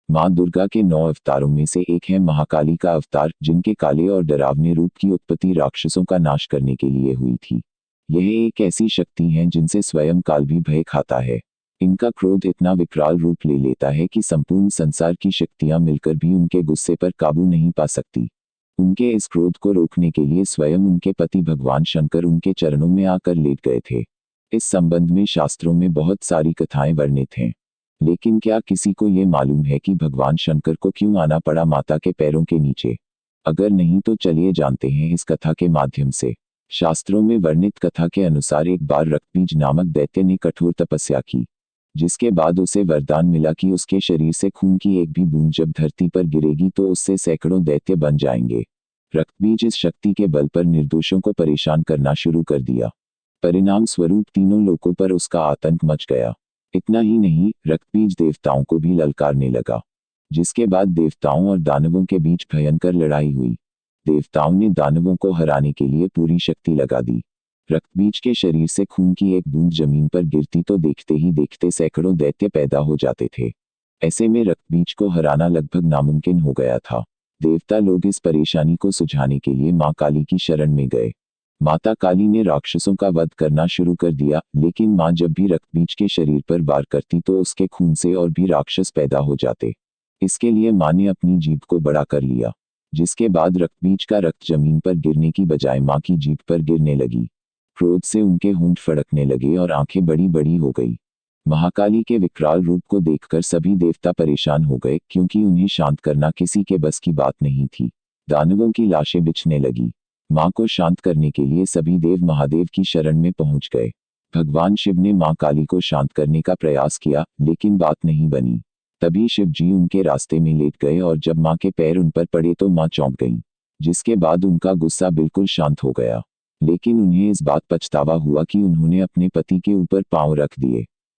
माँ दुर्गा के 9 अवतारों में से एक है महाकाली का अवतार, जिनके काले और डरावने रूप की उत्पत्ति राक्षसों का नाश करने के लिए हुई थी। यह एक ऐसी शक्ति है जिनसे स्वयं काल भी भय खाता है। इनका क्रोध इतना विकराल रूप ले लेता है कि संपूर्ण संसार की शक्तियां मिलकर भी उनके गुस्से पर काबू नहीं पा सकती। उनके इस क्रोध को रोकने के लिए स्वयं उनके पति भगवान शंकर उनके चरणों में आकर लेट गए थे। इस संबंध में शास्त्रों में बहुत सारी कथाएं वर्णित हैं। लेकिन क्या किसी को ये मालूम है कि भगवान शंकर को क्यों आना पड़ा माता के पैरों के नीचे? अगर नहीं तो चलिए जानते हैं इस कथा के माध्यम से। शास्त्रों में वर्णित कथा के अनुसार एक बार रक्तबीज नामक दैत्य ने कठोर तपस्या की, जिसके बाद उसे वरदान मिला कि उसके शरीर से खून की एक भी बूंद जब धरती पर गिरेगी तो उससे सैकड़ों दैत्य बन जाएंगे। रक्तबीज इस शक्ति के बल पर निर्दोषों को परेशान करना शुरू कर दिया। परिणाम स्वरूप तीनों लोकों पर उसका आतंक मच गया। इतना ही नहीं, रक्तबीज देवताओं को भी ललकारने लगा, जिसके बाद देवताओं और दानवों के बीच भयंकर लड़ाई हुई। देवताओं ने दानवों को हराने के लिए पूरी शक्ति लगा दी। रक्तबीज के शरीर से खून की एक बूंद जमीन पर गिरती तो देखते ही देखते सैकड़ों दैत्य पैदा हो जाते थे। ऐसे में रक्तबीज को हराना लगभग नामुमकिन हो गया था। देवता लोग इस परेशानी को सुलझाने के लिए माँ काली की शरण में गए। माता काली ने राक्षसों का वध करना शुरू कर दिया, लेकिन माँ जब भी रक्तबीज के शरीर पर वार करती तो उसके खून से और भी राक्षस पैदा हो जाते। इसके लिए माँ ने अपनी जीभ को बड़ा कर लिया, जिसके बाद रक्तबीज का रक्त जमीन पर गिरने की बजाय माँ की जीभ पर गिरने लगी। क्रोध से उनके होंठ फड़कने लगे और आंखें बड़ी बड़ी हो गई। महाकाली के विकराल रूप को देखकर सभी देवता परेशान हो गए, क्योंकि उन्हें शांत करना किसी के बस की बात नहीं थी। दानवों की लाशें बिछने लगी। माँ को शांत करने के लिए सभी देव महादेव की शरण में पहुंच गए। भगवान शिव ने माँ काली को शांत करने का प्रयास किया, लेकिन बात नहीं बनी। तभी शिव जी उनके रास्ते में लेट गए और जब माँ के पैर उन पर पड़े तो माँ चौंक गईं, जिसके बाद उनका गुस्सा बिल्कुल शांत हो गया। लेकिन उन्हें इस बात पछतावा हुआ कि उन्होंने अपने पति के ऊपर पांव रख दिए।